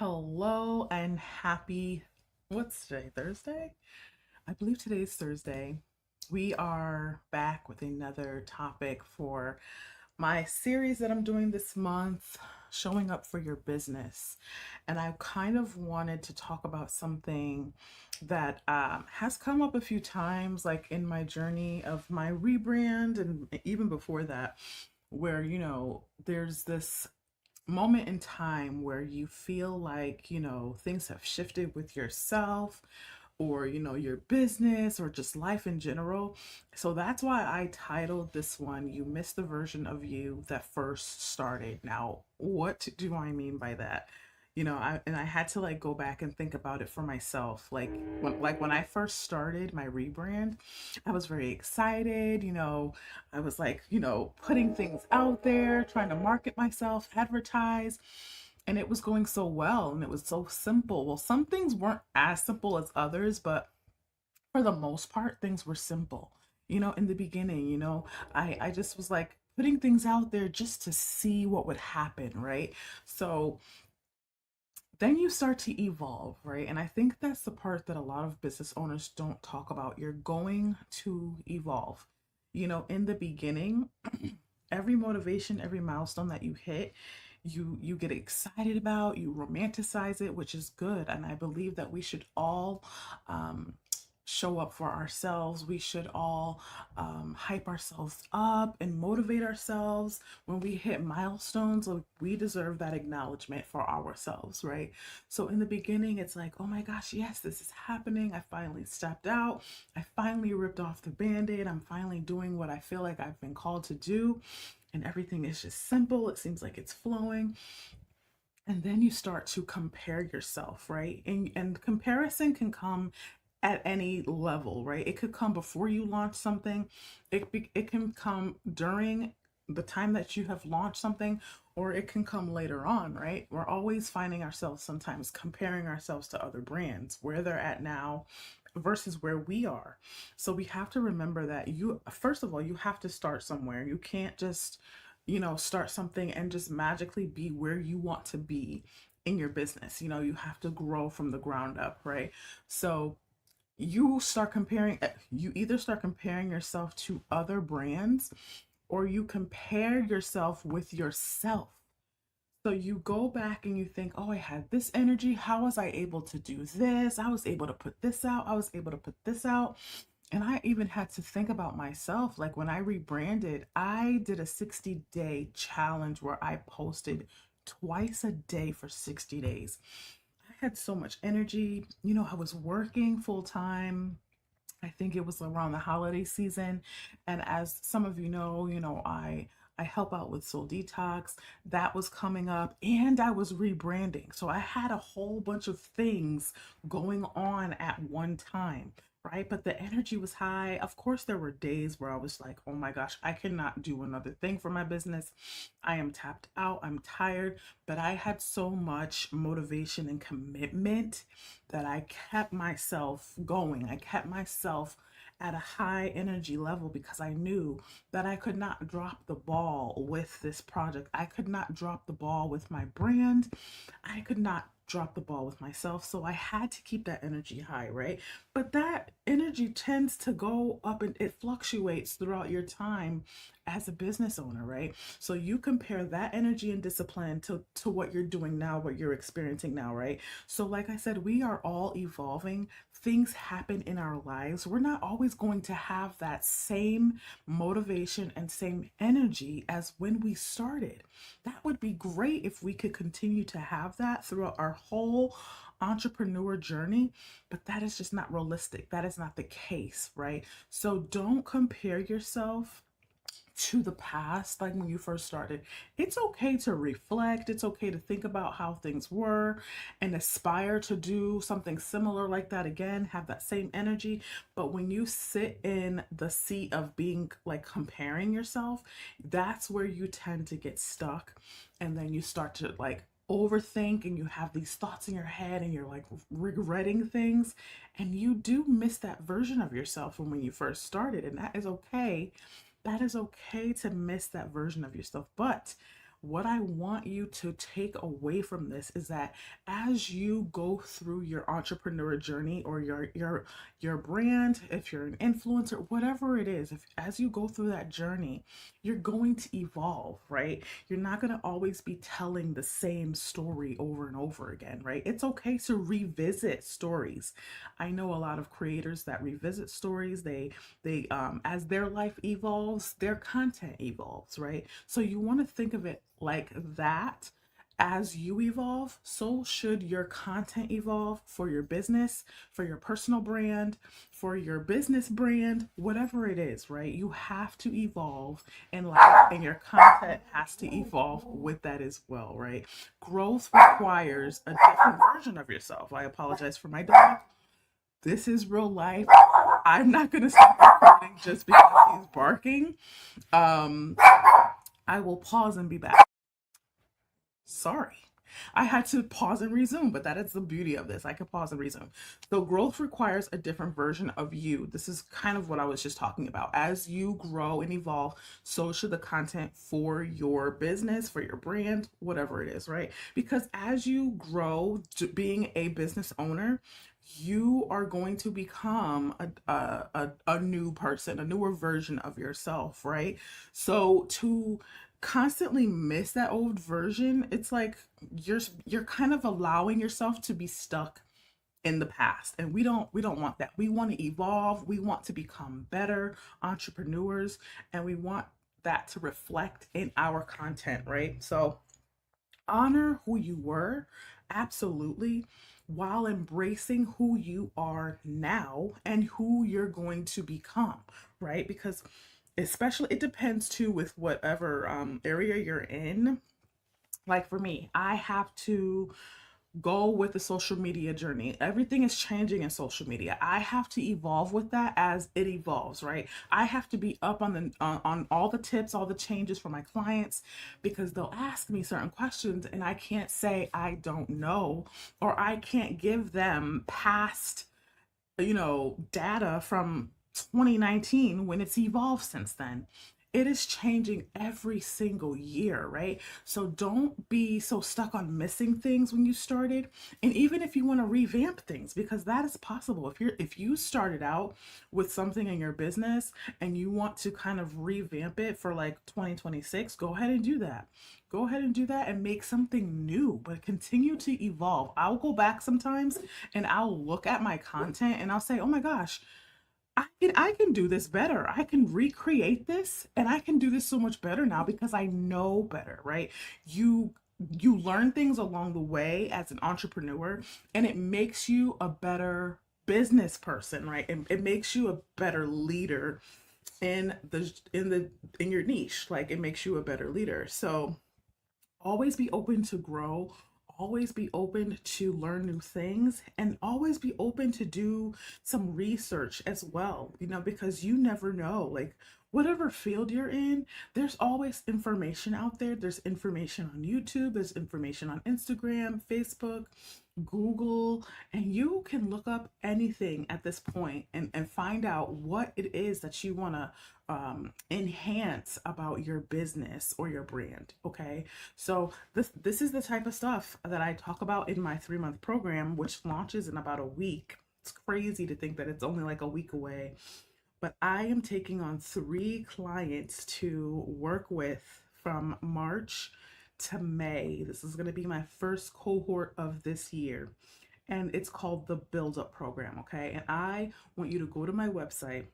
Hello and happy, what's today? Thursday? I believe today's Thursday. We are back with another topic for my series that I'm doing this month, Showing Up for Your Business. And I kind of wanted to talk about something that has come up a few times, like in my journey of my rebrand and even before that, where, there's this moment in time where you feel like, things have shifted with yourself or, your business or just life in general. So that's why I titled this one, You Missed the Version of You That First Started. Now, what do I mean by that? I had to like go back and think about it for myself. Like when I first started my rebrand, I was very excited. I was like, putting things out there, trying to market myself, advertise, and it was going so well and it was so simple. Well, some things weren't as simple as others, but for the most part, things were simple. In the beginning, I just was like putting things out there just to see what would happen, right? So then you start to evolve, right? And I think that's the part that a lot of business owners don't talk about. You're going to evolve. In the beginning, every motivation, every milestone that you hit, you get excited about, you romanticize it, which is good. And I believe that we should all show up for ourselves. We should all hype ourselves up and motivate ourselves when we hit milestones. Like, we deserve that acknowledgement for ourselves, right? So in the beginning, it's like, oh my gosh, yes, this is happening. I finally stepped out. I finally ripped off the band-aid. I'm finally doing what I feel like I've been called to do. And everything is just simple. It seems like it's flowing. And then you start to compare yourself, right? And comparison can come at any level, right? It could come before you launch something. It can come during the time that you have launched something, or it can come later on, right? We're always finding ourselves sometimes comparing ourselves to other brands, where they're at now versus where we are. So we have to remember that first of all, you have to start somewhere. You can't just, start something and just magically be where you want to be in your business. You have to grow from the ground up, right? So you either start comparing yourself to other brands, or you compare yourself with yourself. So you go back and you think, oh, I had this energy. How was I able to do this? I was able to put this out. I was able to put this out. And I even had to think about myself. Like when I rebranded, I did a 60-day challenge where I posted twice a day for 60 days. I had so much energy. I was working full time. I think it was around the holiday season. And as some of you know, I help out with Soul Detox. That was coming up, and I was rebranding. So I had a whole bunch of things going on at one time, right? But the energy was high. Of course, there were days where I was like, oh my gosh, I cannot do another thing for my business. I am tapped out. I'm tired. But I had so much motivation and commitment that I kept myself going. I kept myself at a high energy level because I knew that I could not drop the ball with this project. I could not drop the ball with my brand. I could not drop the ball with myself. So I had to keep that energy high, right? But that energy tends to go up and it fluctuates throughout your time as a business owner, right? So you compare that energy and discipline to what you're doing now, what you're experiencing now, right? So like I said, we are all evolving. Things happen in our lives. We're not always going to have that same motivation and same energy as when we started. That would be great if we could continue to have that throughout our whole entrepreneur journey, but that is just not realistic. That is not the case, right? So don't compare yourself to the past, like when you first started. It's okay to reflect. It's okay to think about how things were and aspire to do something similar like that again, have that same energy. But when you sit in the seat of being like comparing yourself, that's where you tend to get stuck. And then you start to like overthink and you have these thoughts in your head and you're like regretting things, and you do miss that version of yourself from when you first started, and that is okay. That is okay to miss that version of yourself. But what I want you to take away from this is that as you go through your entrepreneur journey, or your brand, if you're an influencer, whatever it is, if as you go through that journey, you're going to evolve, right? You're not going to always be telling the same story over and over again, right? It's okay to revisit stories. I know a lot of creators that revisit stories. They as their life evolves, their content evolves, right? So you want to think of it like that. As you evolve, so should your content evolve for your business, for your personal brand, for your business brand, whatever it is, right? You have to evolve in life, and your content has to evolve with that as well, right? Growth requires a different version of yourself. I apologize for my dog. This is real life. I'm not going to stop recording just because he's barking. Um, I will pause and be back. Sorry. I had to pause and resume, but that is the beauty of this. I can pause and resume. So, growth requires a different version of you. This is kind of what I was just talking about. As you grow and evolve, so should the content for your business, for your brand, whatever it is, right? Because as you grow to being a business owner, you are going to become a new person, a newer version of yourself, right? So, to constantly miss that old version, it's like you're kind of allowing yourself to be stuck in the past, and we don't want that. We want to evolve, we want to become better entrepreneurs, and we want that to reflect in our content, right? So honor who you were, absolutely, while embracing who you are now and who you're going to become, right? Because especially it depends too with whatever area you're in. Like for me, I have to go with the social media journey. Everything is changing in social media. I have to evolve with that as it evolves, right? I have to be up on the on all the tips, all the changes for my clients, because they'll ask me certain questions and I can't say I don't know, or I can't give them past, data from 2019 when it's evolved since then. It is changing every single year, right? So don't be so stuck on missing things when you started. And even if you want to revamp things, because that is possible. If you started out with something in your business and you want to kind of revamp it for like 2026, go ahead and do that. Go ahead and do that and make something new, but continue to evolve. I'll go back sometimes and I'll look at my content and I'll say, "Oh my gosh, I can do this better. I can recreate this and I can do this so much better now because I know better," right? You you learn things along the way as an entrepreneur, and it makes you a better business person, right? It makes you a better leader in your niche. Like it makes you a better leader. So always be open to grow, always be open to learn new things, and always be open to do some research as well, because you never know, like whatever field you're in, there's always information out there. There's information on YouTube, there's information on Instagram, Facebook, Google, and you can look up anything at this point and find out what it is that you want to enhance about your business or your brand. Okay, so this is the type of stuff that I talk about in my 3-month program, which launches in about a week. It's crazy to think that it's only like a week away, but I am taking on 3 clients to work with from March to May. This is going to be my first cohort of this year, and it's called the Build Up Program. Okay, and I want you to go to my website,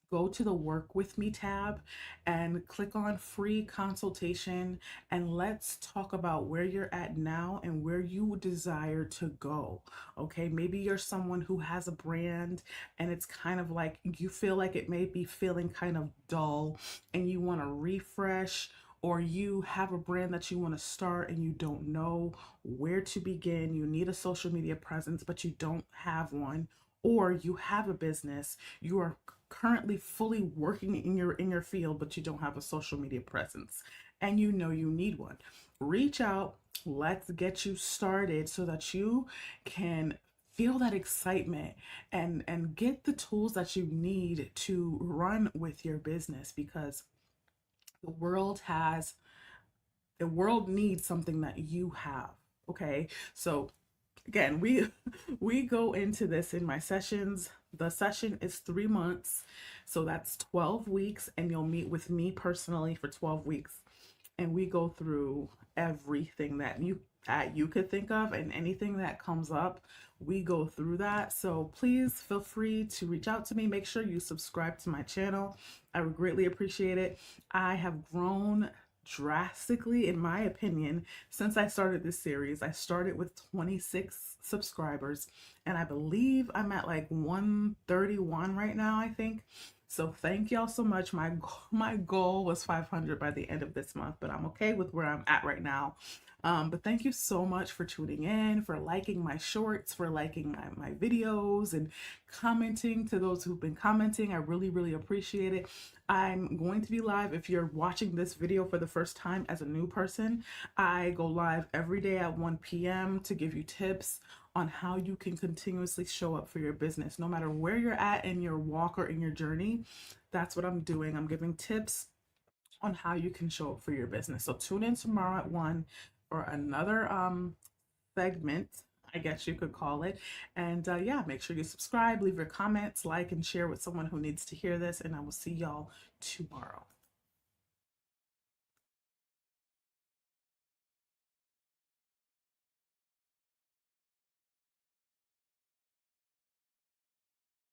go to the Work With Me tab, and click on free consultation, and let's talk about where you're at now and where you desire to go. Okay, maybe you're someone who has a brand and it's kind of like you feel like it may be feeling kind of dull and you want to refresh, or you have a brand that you want to start and you don't know where to begin. You need a social media presence, but you don't have one, or you have a business, you are currently fully working in your field, but you don't have a social media presence and you need one. Reach out, let's get you started so that you can feel that excitement and get the tools that you need to run with your business, because the world has The world needs something that you have. Okay. So again, we go into this in my sessions. The session is 3 months, so that's 12 weeks, and you'll meet with me personally for 12 weeks, and we go through everything that you could think of, and anything that comes up, we go through that. So please feel free to reach out to me. Make sure you subscribe to my channel. I would greatly appreciate it. I have grown drastically, in my opinion, since I started this series. I started with 26 subscribers, and I believe I'm at like 131 right now, I think. So thank y'all so much. My goal was 500 by the end of this month, but I'm okay with where I'm at right now. But thank you so much for tuning in, for liking my shorts, for liking my videos, and commenting. To those who've been commenting, I really, really appreciate it. I'm going to be live. If you're watching this video for the first time as a new person, I go live every day at 1 p.m. to give you tips on how you can continuously show up for your business, no matter where you're at in your walk or in your journey. That's what I'm doing. I'm giving tips on how you can show up for your business. So tune in tomorrow at 1 for another segment, I guess you could call it. And yeah, make sure you subscribe, leave your comments, like, and share with someone who needs to hear this. And I will see y'all tomorrow.